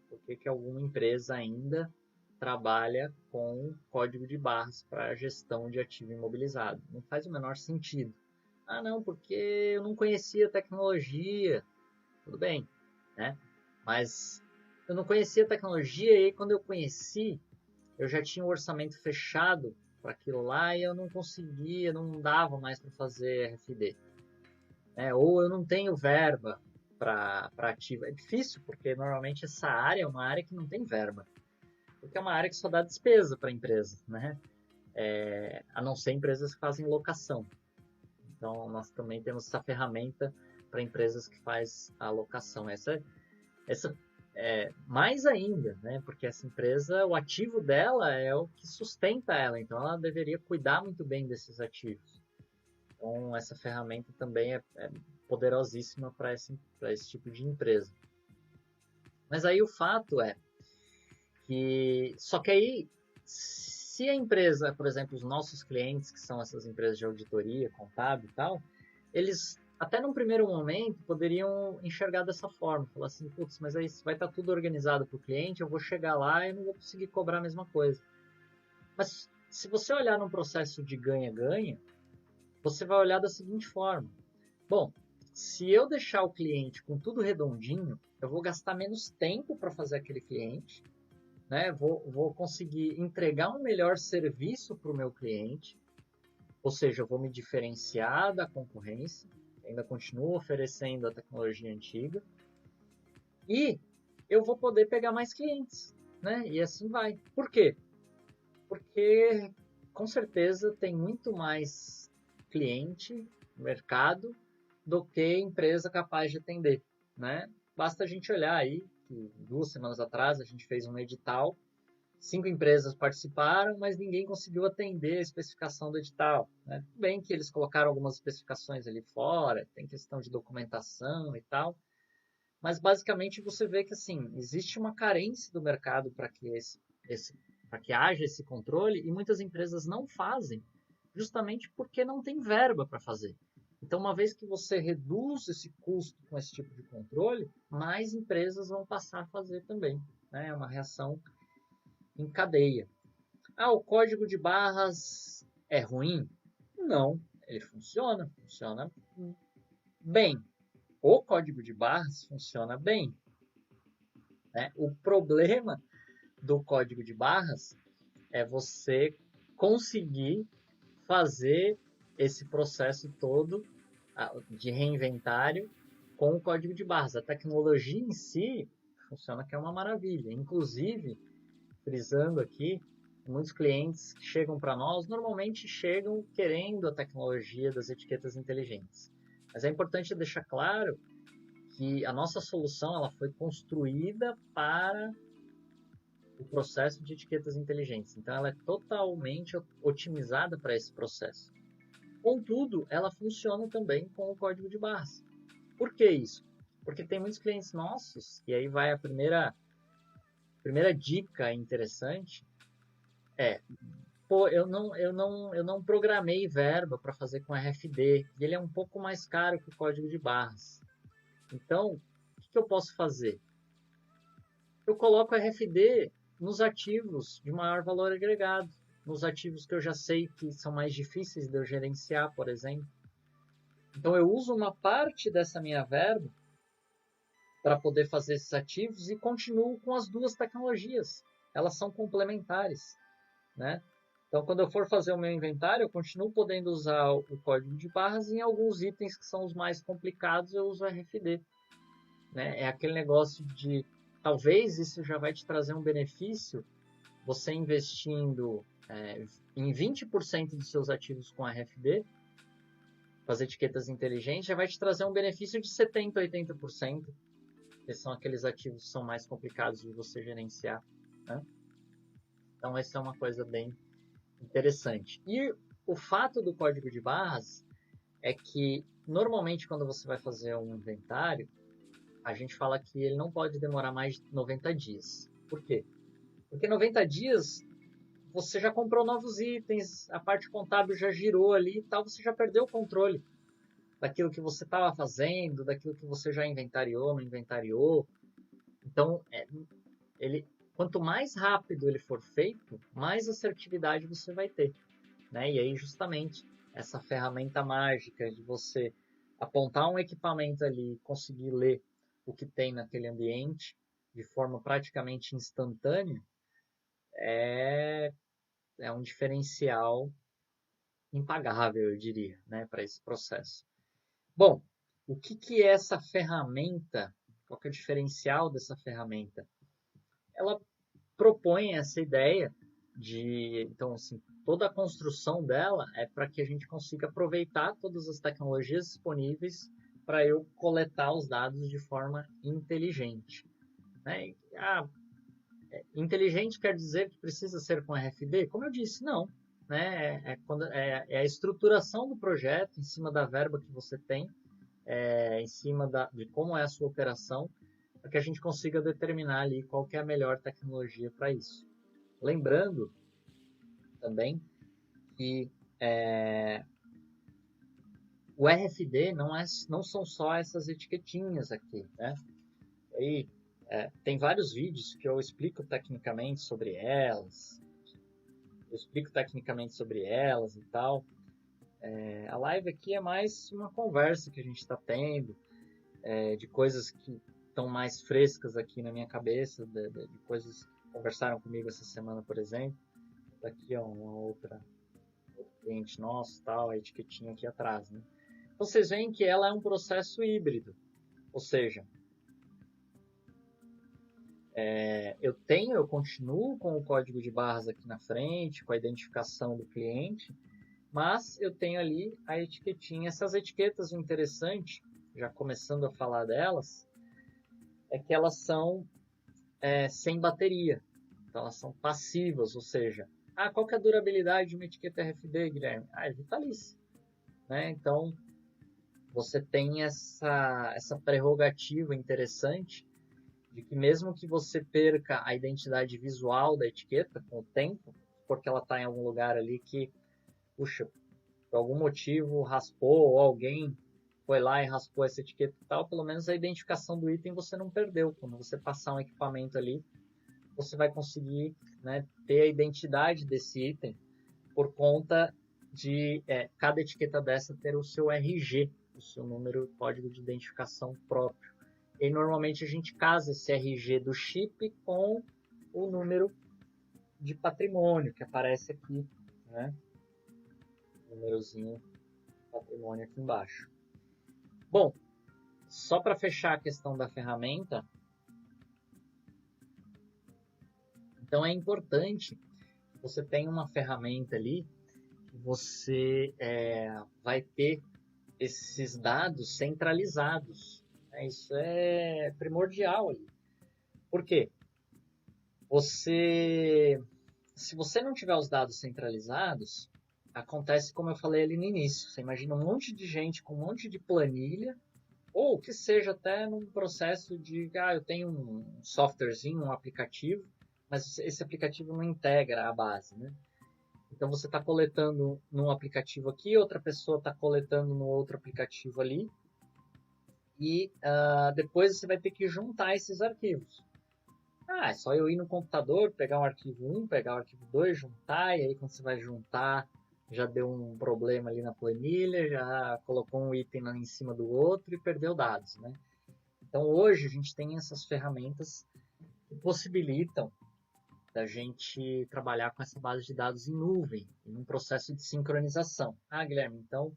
[SPEAKER 1] por que alguma empresa ainda trabalha com código de barras para gestão de ativo imobilizado. Não faz o menor sentido. Ah, não, porque eu não conhecia a tecnologia. Tudo bem, né? Mas eu não conhecia a tecnologia e aí, quando eu conheci, eu já tinha o orçamento fechado para aquilo lá e eu não conseguia, não dava mais para fazer RFD. Ou eu não tenho verba para ativo. É difícil, porque normalmente essa área é uma área que não tem verba. Porque é uma área que só dá despesa para a empresa, né? A não ser empresas que fazem locação. Então, nós também temos essa ferramenta para empresas que faz a locação. Essa mais ainda, né? Porque essa empresa, o ativo dela é o que sustenta ela, então ela deveria cuidar muito bem desses ativos. Então, essa ferramenta também é poderosíssima para esse tipo de empresa. Mas aí o fato é que, só que aí, se a empresa, por exemplo, os nossos clientes, que são essas empresas de auditoria, contábil e tal, eles, até num primeiro momento, poderiam enxergar dessa forma, falar assim, putz, mas aí vai estar tudo organizado para o cliente, eu vou chegar lá e não vou conseguir cobrar a mesma coisa. Mas se você olhar num processo de ganha-ganha, você vai olhar da seguinte forma. Bom, se eu deixar o cliente com tudo redondinho, eu vou gastar menos tempo para fazer aquele cliente, né? Vou conseguir entregar um melhor serviço para o meu cliente, ou seja, eu vou me diferenciar da concorrência, ainda continuo oferecendo a tecnologia antiga, e eu vou poder pegar mais clientes, né? E assim vai. Por quê? Porque com certeza tem muito mais cliente no mercado do que empresa capaz de atender, né? Basta a gente olhar aí que 2 semanas atrás a gente fez um edital, 5 empresas participaram, mas ninguém conseguiu atender a especificação do edital, né? Tudo bem que eles colocaram algumas especificações ali fora, tem questão de documentação e tal, mas basicamente você vê que assim existe uma carência do mercado para que para que haja esse controle e muitas empresas não fazem, justamente porque não tem verba para fazer. Então, uma vez que você reduz esse custo com esse tipo de controle, mais empresas vão passar a fazer também. Né? É uma reação em cadeia. Ah, o código de barras é ruim? Não, ele funciona bem. O código de barras funciona bem. Né? O problema do código de barras é você conseguir fazer esse processo todo de reinventário com o código de barras. A tecnologia em si funciona que é uma maravilha. Inclusive, frisando aqui, muitos clientes que chegam para nós normalmente chegam querendo a tecnologia das etiquetas inteligentes. Mas é importante deixar claro que a nossa solução ela foi construída para o processo de etiquetas inteligentes. Então, ela é totalmente otimizada para esse processo. Contudo, ela funciona também com o código de barras. Por que isso? Porque tem muitos clientes nossos, e aí vai a primeira dica interessante, pô, eu não programei verba para fazer com RFD, e ele é um pouco mais caro que o código de barras. Então, o que eu posso fazer? Eu coloco RFD nos ativos de maior valor agregado, nos ativos que eu já sei que são mais difíceis de eu gerenciar, por exemplo. Então, eu uso uma parte dessa minha verba para poder fazer esses ativos e continuo com as duas tecnologias. Elas são complementares, né? Então, quando eu for fazer o meu inventário, eu continuo podendo usar o código de barras e em alguns itens que são os mais complicados eu uso o RFD. Né? É aquele negócio de, talvez isso já vai te trazer um benefício, você investindo em 20% dos seus ativos com RFD, com as etiquetas inteligentes, já vai te trazer um benefício de 70%, 80%, que são aqueles ativos que são mais complicados de você gerenciar. Né? Então, essa é uma coisa bem interessante. E o fato do código de barras é que, normalmente, quando você vai fazer um inventário, a gente fala que ele não pode demorar mais de 90 dias. Por quê? Porque 90 dias você já comprou novos itens, a parte contábil já girou ali e tal, você já perdeu o controle daquilo que você estava fazendo, daquilo que você já inventariou, não inventariou. Então, quanto mais rápido ele for feito, mais assertividade você vai ter. Né? E aí, justamente, essa ferramenta mágica de você apontar um equipamento ali, conseguir ler o que tem naquele ambiente de forma praticamente instantânea, é um diferencial impagável, eu diria, né, para esse processo. Bom, o que é essa ferramenta? Qual que é o diferencial dessa ferramenta? Ela propõe essa ideia de, então, assim, toda a construção dela é para que a gente consiga aproveitar todas as tecnologias disponíveis para eu coletar os dados de forma inteligente. Né? Inteligente quer dizer que precisa ser com RFD? Como eu disse, não. Né? É a estruturação do projeto em cima da verba que você tem, em cima de como é a sua operação, para que a gente consiga determinar ali qual que é a melhor tecnologia para isso. Lembrando também que o RFD não são só essas etiquetinhas aqui, né? Aí, tem vários vídeos que eu explico tecnicamente sobre elas, e tal. A live aqui é mais uma conversa que a gente está tendo, de coisas que estão mais frescas aqui na minha cabeça, de coisas que conversaram comigo essa semana, por exemplo. Daqui, ó, uma outra cliente nosso, tal, a etiquetinha aqui atrás, né? Então, vocês veem que ela é um processo híbrido, ou seja, eu continuo com o código de barras aqui na frente, com a identificação do cliente, mas eu tenho ali a etiquetinha. Essas etiquetas, o interessante, já começando a falar delas, é que elas são sem bateria, então elas são passivas, ou seja, qual que é a durabilidade de uma etiqueta RFD, Guilherme? É vitalícia. Né? Então, você tem essa prerrogativa interessante de que mesmo que você perca a identidade visual da etiqueta com o tempo, porque ela está em algum lugar ali que, puxa, por algum motivo raspou ou alguém foi lá e raspou essa etiqueta e tal, pelo menos a identificação do item você não perdeu. Quando você passar um equipamento ali, você vai conseguir, né, ter a identidade desse item por conta de cada etiqueta dessa ter o seu RG, o seu número código de identificação próprio. E normalmente a gente casa esse RG do chip com o número de patrimônio que aparece aqui, né? O númerozinho de patrimônio aqui embaixo. Bom, só para fechar a questão da ferramenta, então é importante que você tenha uma ferramenta ali que você vai ter esses dados centralizados. Isso é primordial ali. Por quê? se você não tiver os dados centralizados, acontece como eu falei ali no início. Você imagina um monte de gente com um monte de planilha, ou que seja até num processo de, eu tenho um softwarezinho, um aplicativo, mas esse aplicativo não integra a base, né? Então você está coletando num aplicativo aqui, outra pessoa está coletando no outro aplicativo ali, e depois você vai ter que juntar esses arquivos. É só eu ir no computador, pegar o arquivo 1, pegar o arquivo 2, juntar, e aí quando você vai juntar, já deu um problema ali na planilha, já colocou um item em cima do outro e perdeu dados, né? Então hoje a gente tem essas ferramentas que possibilitam da gente trabalhar com essa base de dados em nuvem, em um processo de sincronização. Guilherme, então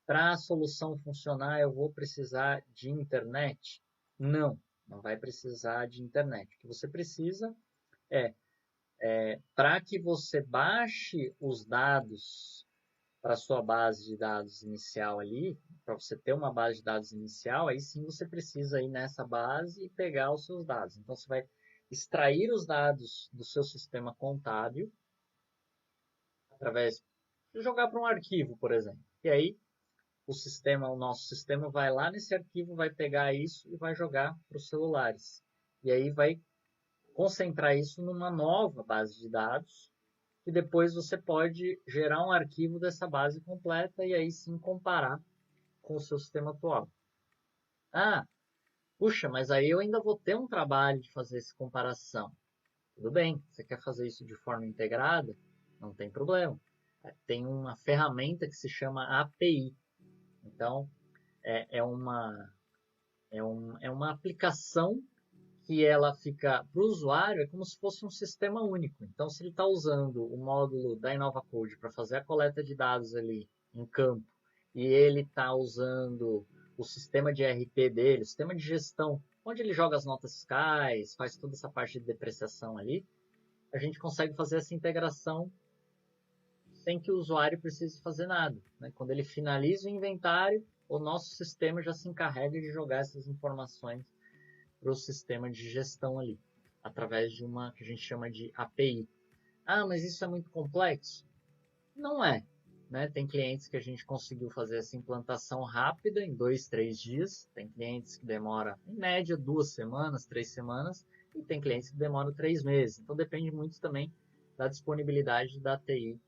[SPEAKER 1] para a solução funcionar eu vou precisar de internet? Não, não vai precisar de internet. O que você precisa para que você baixe os dados para a sua base de dados inicial ali, para você ter uma base de dados inicial, aí sim você precisa ir nessa base e pegar os seus dados. Então você vai extrair os dados do seu sistema contábil através de jogar para um arquivo, por exemplo. E aí o nosso sistema vai lá nesse arquivo, vai pegar isso e vai jogar para os celulares. E aí vai concentrar isso numa nova base de dados, e depois você pode gerar um arquivo dessa base completa e aí sim comparar com o seu sistema atual. Puxa, mas aí eu ainda vou ter um trabalho de fazer essa comparação. Tudo bem, você quer fazer isso de forma integrada? Não tem problema. Tem uma ferramenta que se chama API. Então, é uma aplicação que ela fica para o usuário, é como se fosse um sistema único. Então, se ele está usando o módulo da InnovaCode para fazer a coleta de dados ali em campo, e ele está usando o sistema de ERP dele, o sistema de gestão, onde ele joga as notas fiscais, faz toda essa parte de depreciação ali, a gente consegue fazer essa integração sem que o usuário precise fazer nada, né? Quando ele finaliza o inventário, o nosso sistema já se encarrega de jogar essas informações para o sistema de gestão ali, através de uma que a gente chama de API. Mas isso é muito complexo? Não é. Né? Tem clientes que a gente conseguiu fazer essa implantação rápida, em 2, 3 dias. Tem clientes que demora, em média, 2 semanas, 3 semanas. E tem clientes que demoram 3 meses. Então depende muito também da disponibilidade da TI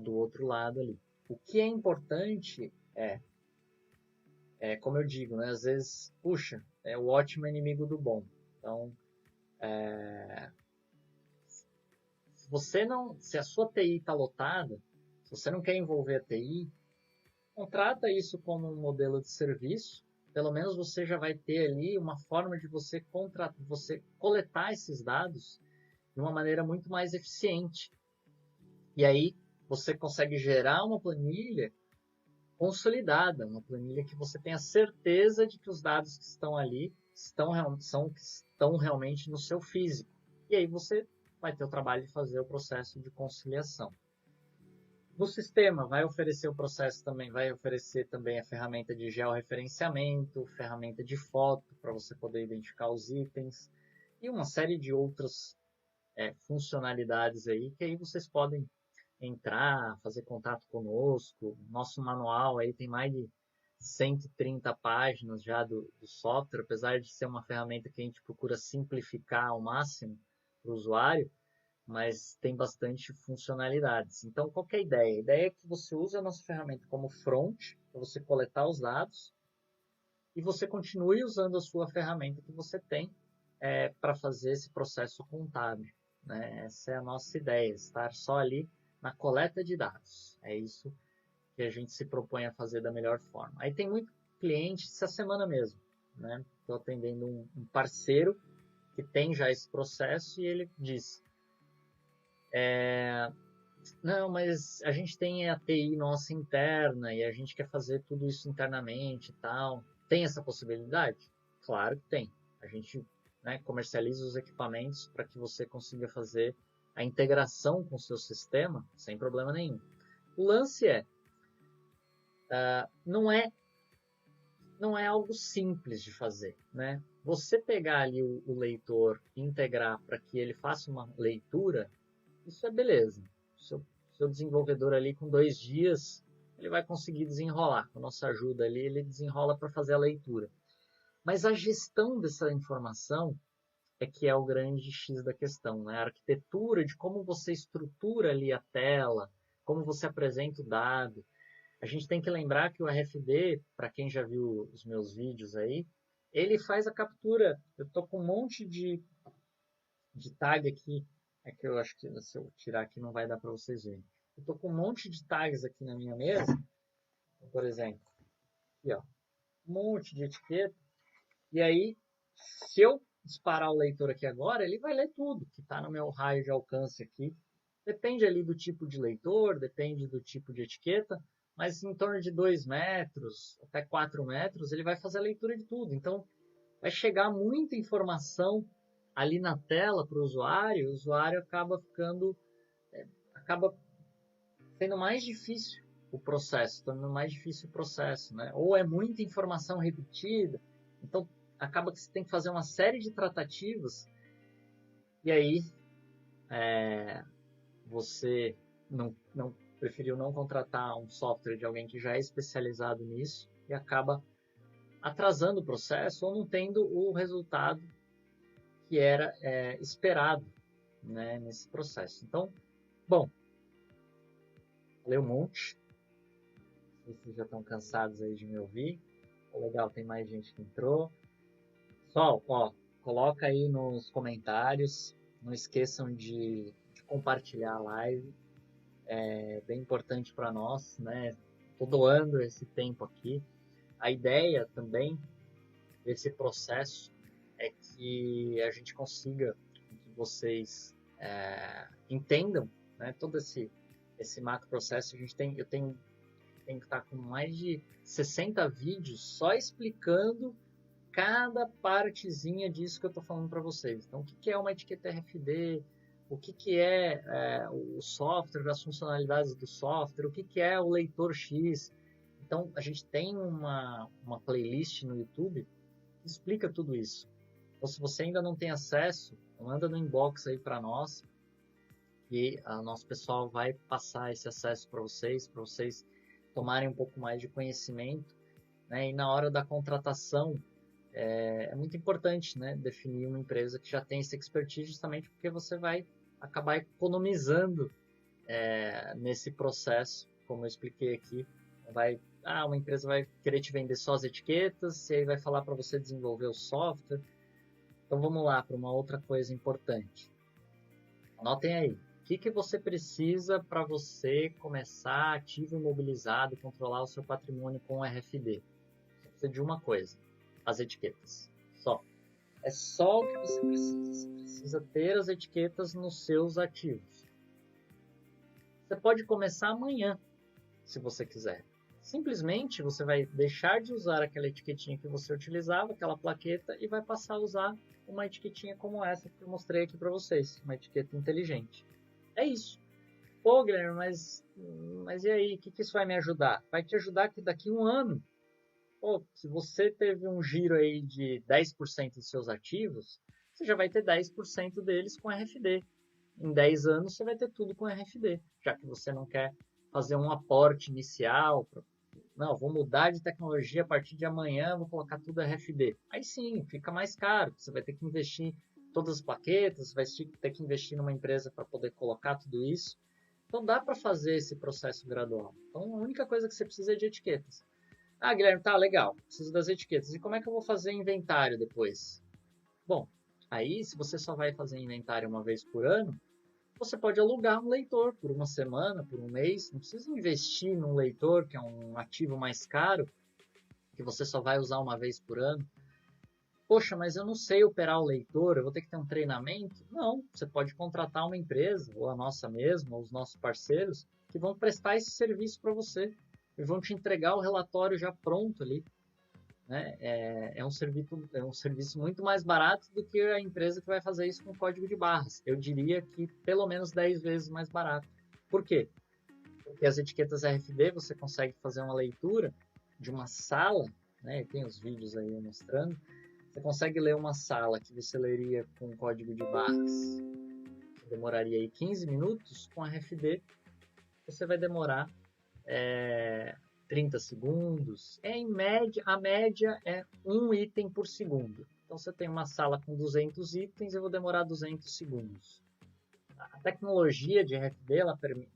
[SPEAKER 1] do outro lado ali. O que é importante como eu digo, né? Às vezes, puxa, o ótimo é inimigo do bom. Então, se a sua TI está lotada, se você não quer envolver a TI, contrata isso como um modelo de serviço. Pelo menos você já vai ter ali uma forma de você coletar esses dados de uma maneira muito mais eficiente. E aí você consegue gerar uma planilha consolidada, uma planilha que você tenha certeza de que os dados que estão ali estão realmente no seu físico. E aí você vai ter o trabalho de fazer o processo de conciliação. No sistema, vai oferecer o processo também, vai oferecer também a ferramenta de georreferenciamento, ferramenta de foto para você poder identificar os itens e uma série de outras funcionalidades aí que aí vocês podem entrar, fazer contato conosco. Nosso manual aí tem mais de 130 páginas já do software, apesar de ser uma ferramenta que a gente procura simplificar ao máximo para o usuário, mas tem bastante funcionalidades. Então, qual que é a ideia? A ideia é que você use a nossa ferramenta como front, para você coletar os dados, e você continue usando a sua ferramenta que você tem para fazer esse processo contábil. Né? Essa é a nossa ideia, estar só ali na coleta de dados. É isso que a gente se propõe a fazer da melhor forma. Aí tem muito cliente, essa semana mesmo, né? Estou atendendo um parceiro que tem já esse processo e ele diz: não, mas a gente tem a TI nossa interna e a gente quer fazer tudo isso internamente e tal. Tem essa possibilidade? Claro que tem. A gente comercializa os equipamentos para que você consiga fazer a integração com o seu sistema sem problema nenhum. O lance não não é algo simples de fazer, né? Você pegar ali o leitor e integrar para que ele faça uma leitura, isso é beleza. Seu desenvolvedor ali com 2 dias, ele vai conseguir desenrolar. Com a nossa ajuda ali, ele desenrola para fazer a leitura. Mas a gestão dessa informação é que é o grande X da questão, né? A arquitetura de como você estrutura ali a tela, como você apresenta o dado. A gente tem que lembrar que o RFD, para quem já viu os meus vídeos aí, ele faz a captura. Eu estou com um monte de tag aqui. É que eu acho que se eu tirar aqui não vai dar para vocês verem. Eu estou com um monte de tags aqui na minha mesa. Por exemplo, aqui, ó, um monte de etiqueta. E aí, se eu disparar o leitor aqui agora, ele vai ler tudo que está no meu raio de alcance aqui. Depende ali do tipo de leitor, depende do tipo de etiqueta, mas em torno de 2 metros, até 4 metros, ele vai fazer a leitura de tudo. Então, vai chegar muita informação ali na tela para o usuário acaba sendo mais difícil o processo, tornando mais difícil o processo, né? Ou é muita informação repetida, então acaba que você tem que fazer uma série de tratativas e aí você não preferiu não contratar um software de alguém que já é especializado nisso e acaba atrasando o processo ou não tendo o resultado que era esperado, né, nesse processo. Então, bom, falei um monte. Não sei se vocês já estão cansados aí de me ouvir. Legal, tem mais gente que entrou. Pessoal, ó, coloca aí nos comentários. Não esqueçam de compartilhar a live. É bem importante para nós, né? Estou doando esse tempo aqui. A ideia também desse processo é que a gente consiga que vocês entendam, né, todo esse macro processo. Eu tenho que estar com mais de 60 vídeos só explicando cada partezinha disso que eu estou falando para vocês. Então, o que é uma etiqueta RFD, o que é o software, as funcionalidades do software, o que é o leitor X. Então, a gente tem uma playlist no YouTube que explica tudo isso. Então, se você ainda não tem acesso, manda no inbox aí para nós e o nosso pessoal vai passar esse acesso para vocês tomarem um pouco mais de conhecimento, né? E na hora da contratação, é muito importante, né, definir uma empresa que já tem esse expertise, justamente porque você vai acabar economizando nesse processo, como eu expliquei aqui. Uma empresa vai querer te vender só as etiquetas, e aí vai falar para você desenvolver o software. Então vamos lá para uma outra coisa importante. Anotem aí. O que você precisa para você começar ativo imobilizado e controlar o seu patrimônio com o RFD? Você precisa de uma coisa: as etiquetas. Só. É só o que você precisa. Você precisa ter as etiquetas nos seus ativos. Você pode começar amanhã, se você quiser. Simplesmente você vai deixar de usar aquela etiquetinha que você utilizava, aquela plaqueta, e vai passar a usar uma etiquetinha como essa que eu mostrei aqui para vocês, uma etiqueta inteligente. É isso. Pô, Guilherme, mas e aí, o que isso vai me ajudar? Vai te ajudar que daqui a um ano, pô, se você teve um giro aí de 10% dos seus ativos, você já vai ter 10% deles com RFD. Em 10 anos você vai ter tudo com RFD, já que você não quer fazer um aporte inicial. Não, vou mudar de tecnologia a partir de amanhã, vou colocar tudo RFD. Aí sim, fica mais caro, você vai ter que investir em todas as plaquetas, vai ter que investir numa empresa para poder colocar tudo isso. Então dá para fazer esse processo gradual. Então a única coisa que você precisa é de etiquetas. Ah, Guilherme, tá legal, preciso das etiquetas. E como é que eu vou fazer inventário depois? Bom, aí se você só vai fazer inventário uma vez por ano, você pode alugar um leitor por uma semana, por um mês. Não precisa investir num leitor, que é um ativo mais caro, que você só vai usar uma vez por ano. Poxa, mas eu não sei operar o leitor, eu vou ter que ter um treinamento? Não, você pode contratar uma empresa, ou a nossa mesma, ou os nossos parceiros, que vão prestar esse serviço para você. E vão te entregar o relatório já pronto ali. Né? É um serviço muito mais barato do que a empresa que vai fazer isso com código de barras. Eu diria que pelo menos 10 vezes mais barato. Por quê? Porque as etiquetas RFD você consegue fazer uma leitura de uma sala né? E tem os vídeos aí mostrando. Você consegue ler uma sala que você leria com código de barras, que demoraria aí 15 minutos, com RFD você vai demorar 30 segundos. Em média, a média é um item por segundo. Então, você tem uma sala com 200 itens, eu vou demorar 200 segundos. A tecnologia de RFD,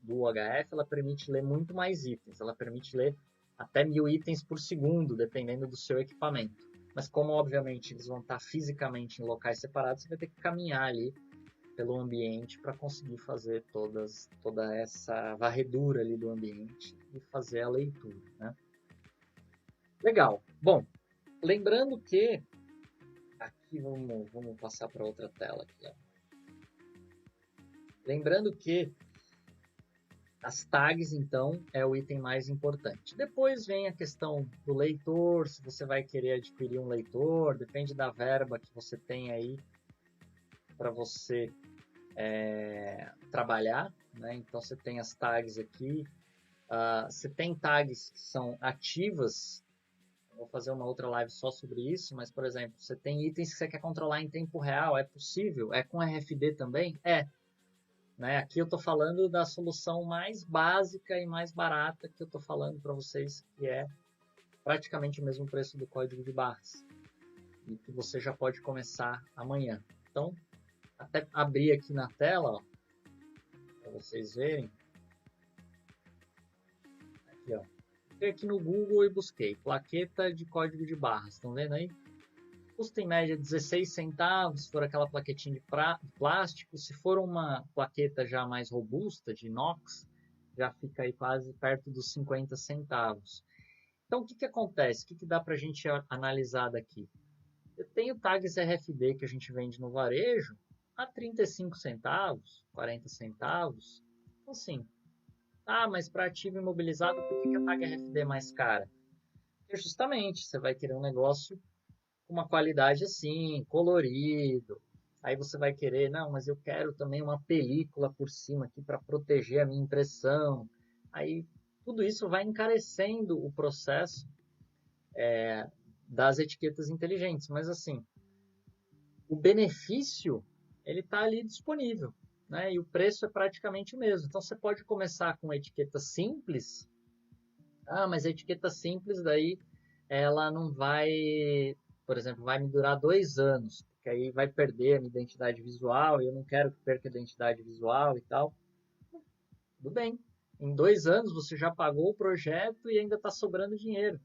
[SPEAKER 1] do UHF, ela permite ler muito mais itens. Ela permite ler até 1000 itens por segundo, dependendo do seu equipamento. Mas como, obviamente, eles vão estar fisicamente em locais separados, você vai ter que caminhar ali pelo ambiente para conseguir fazer toda essa varredura ali do ambiente e fazer a leitura, né? Legal. Bom, lembrando que aqui vamos passar para outra tela aqui, ó. Lembrando que as tags, então, é o item mais importante. Depois vem a questão do leitor, se você vai querer adquirir um leitor, depende da verba que você tem aí para você trabalhar, né? Então, você tem as tags aqui. Você tem tags que são ativas. Vou fazer uma outra live só sobre isso, mas, por exemplo, você tem itens que você quer controlar em tempo real. É possível? É com RFD também? É. Né? Aqui eu estou falando da solução mais básica e mais barata que eu estou falando para vocês, que é praticamente o mesmo preço do código de barras. E que você já pode começar amanhã. Então, até abrir aqui na tela, para vocês verem. Aqui, ó. Fui aqui no Google e busquei plaqueta de código de barras. Estão vendo aí? Custa em média 16 centavos, se for aquela plaquetinha de plástico. Se for uma plaqueta já mais robusta, de inox, já fica aí quase perto dos 50 centavos. Então, o que acontece? O que dá para a gente analisar daqui? Eu tenho tags RFD que a gente vende no varejo a 35 centavos, 40 centavos. Então, assim, mas para ativo imobilizado, por que a tag RFD é mais cara? Porque justamente, você vai querer um negócio com uma qualidade assim, colorido. Aí você vai querer, não, mas eu quero também uma película por cima aqui para proteger a minha impressão. Aí tudo isso vai encarecendo o processo das etiquetas inteligentes. Mas assim, o benefício ele está ali disponível, né? E o preço é praticamente o mesmo. Então você pode começar com etiqueta simples. Mas a etiqueta simples daí ela não vai, por exemplo, vai me durar 2 anos, porque aí vai perder a minha identidade visual e eu não quero que perca a identidade visual e tal. Tudo bem. Em 2 anos você já pagou o projeto e ainda está sobrando dinheiro,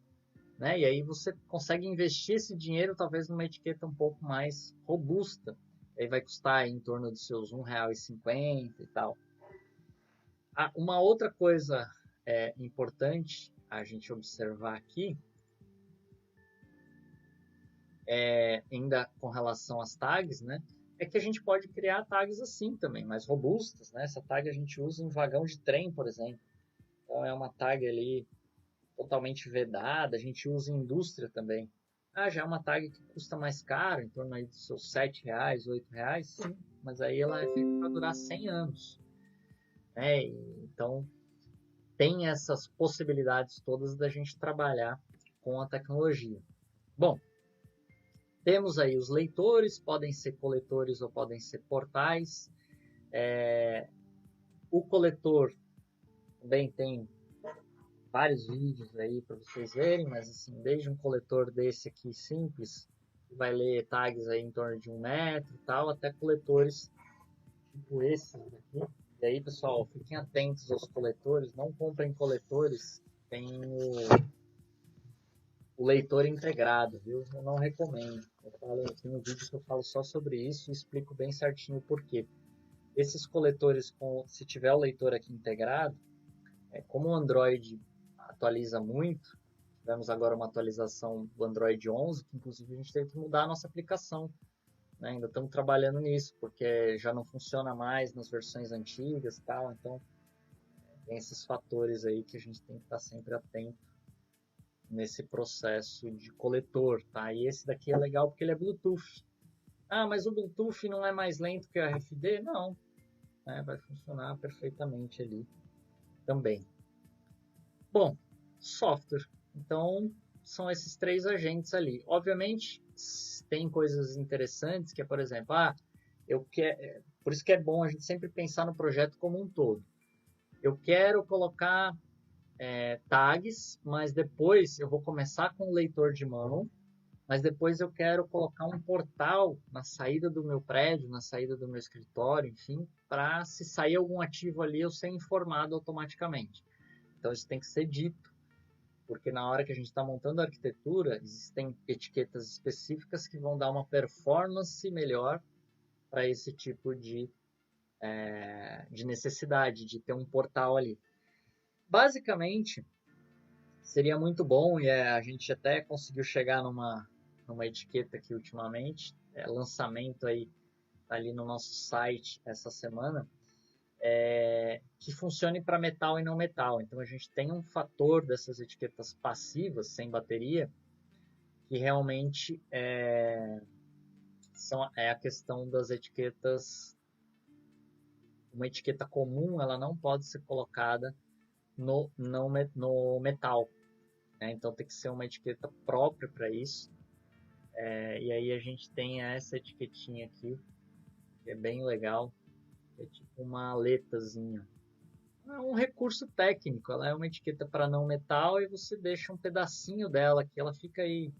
[SPEAKER 1] né? E aí você consegue investir esse dinheiro talvez numa etiqueta um pouco mais robusta. Aí vai custar em torno dos seus R$1,50 e tal. Uma outra coisa importante a gente observar aqui, ainda com relação às tags, né? É que a gente pode criar tags assim também, mais robustas, né? Essa tag a gente usa em vagão de trem, por exemplo. Então é uma tag ali totalmente vedada, a gente usa em indústria também. Já é uma tag que custa mais caro, em torno aí dos seus R$7, R$8, sim, mas aí ela é feita para durar 100 anos. Né? Então, tem essas possibilidades todas da gente trabalhar com a tecnologia. Bom, temos aí os leitores, podem ser coletores ou podem ser portais. O coletor também tem vários vídeos aí para vocês verem, mas assim, desde um coletor desse aqui simples, que vai ler tags aí em torno de 1 metro e tal, até coletores tipo esses aqui. E aí, pessoal, fiquem atentos aos coletores, não comprem coletores, tem o leitor integrado, viu? Eu não recomendo. Tem um vídeo que eu falo só sobre isso e explico bem certinho o porquê. Esses coletores, se tiver o leitor aqui integrado, como o Android atualiza muito, tivemos agora uma atualização do Android 11, que inclusive a gente teve que mudar a nossa aplicação. Né? Ainda estamos trabalhando nisso, porque já não funciona mais nas versões antigas e tal, então tem esses fatores aí que a gente tem que estar sempre atento nesse processo de coletor, tá? E esse daqui é legal porque ele é Bluetooth. Mas o Bluetooth não é mais lento que o RFD? Não, né? Vai funcionar perfeitamente ali também. Bom, software. Então, são esses 3 agentes ali. Obviamente, tem coisas interessantes, que é, por exemplo, por isso que é bom a gente sempre pensar no projeto como um todo. Eu quero colocar tags, mas depois eu vou começar com o leitor de mão, mas depois eu quero colocar um portal na saída do meu prédio, na saída do meu escritório, enfim, para se sair algum ativo ali eu ser informado automaticamente. Então isso tem que ser dito, porque na hora que a gente está montando a arquitetura, existem etiquetas específicas que vão dar uma performance melhor para esse tipo de necessidade, de ter um portal ali. Basicamente, seria muito bom, e a gente até conseguiu chegar numa etiqueta aqui ultimamente, lançamento aí ali no nosso site essa semana, que funcione para metal e não metal. Então a gente tem um fator dessas etiquetas passivas, sem bateria, que realmente é a questão das etiquetas. Uma etiqueta comum, ela não pode ser colocada no metal, né? Então tem que ser uma etiqueta própria para isso. E aí a gente tem essa etiquetinha aqui, que é bem legal, é tipo uma aletazinha. É um recurso técnico, ela é uma etiqueta para não metal e você deixa um pedacinho dela, que ela fica aí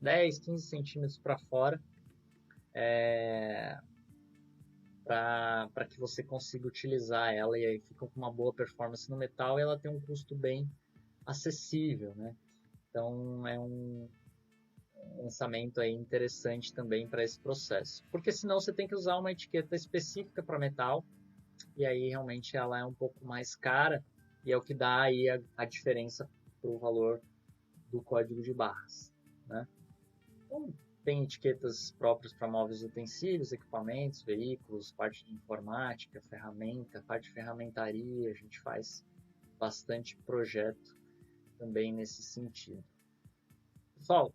[SPEAKER 1] 10, 15 centímetros para fora, para que você consiga utilizar ela, e aí fica com uma boa performance no metal e ela tem um custo bem acessível, né? Então é um lançamento aí interessante também para esse processo, porque senão você tem que usar uma etiqueta específica para metal, e aí realmente ela é um pouco mais cara, e é o que dá aí a diferença para o valor do código de barras, né? Então, tem etiquetas próprias para móveis, utensílios, equipamentos, veículos, parte de informática, ferramenta, parte de ferramentaria, a gente faz bastante projeto também nesse sentido. Pessoal,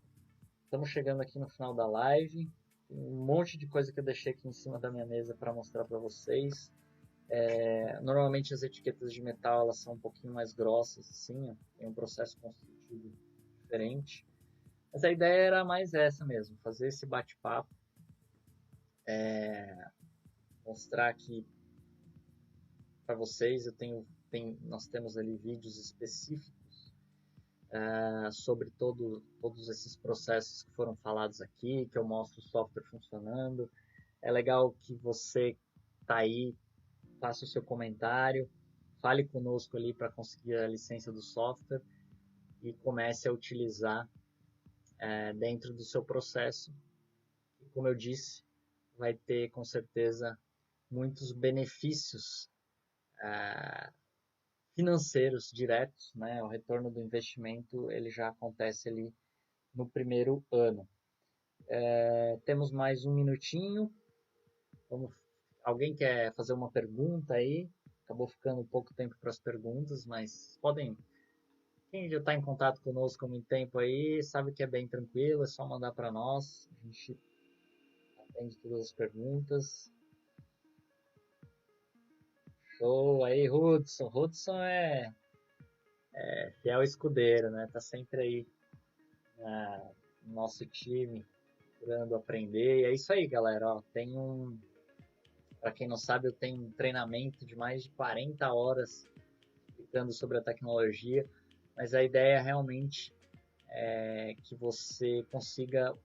[SPEAKER 1] estamos chegando aqui no final da live, tem um monte de coisa que eu deixei aqui em cima da minha mesa para mostrar para vocês. Normalmente as etiquetas de metal elas são um pouquinho mais grossas, assim, ó, tem um processo construtivo diferente. Mas a ideia era mais essa mesmo, fazer esse bate-papo, mostrar aqui para vocês. Nós temos ali vídeos específicos sobre todos esses processos que foram falados aqui, que eu mostro o software funcionando. É legal que você está aí, faça o seu comentário, fale conosco ali para conseguir a licença do software e comece a utilizar dentro do seu processo. E, como eu disse, vai ter com certeza muitos benefícios financeiros diretos, né? O retorno do investimento ele já acontece ali no primeiro ano. Temos mais um minutinho. Alguém quer fazer uma pergunta aí? Acabou ficando um pouco tempo para as perguntas, mas podem. Quem já está em contato conosco há muito tempo aí, sabe que é bem tranquilo, é só mandar para nós. A gente atende todas as perguntas. Show! Aí, Hudson. Hudson é fiel escudeiro, né? Tá sempre aí no nosso time, procurando aprender. E é isso aí, galera. Ó, para quem não sabe, eu tenho um treinamento de mais de 40 horas explicando sobre a tecnologia, mas a ideia realmente é que você consiga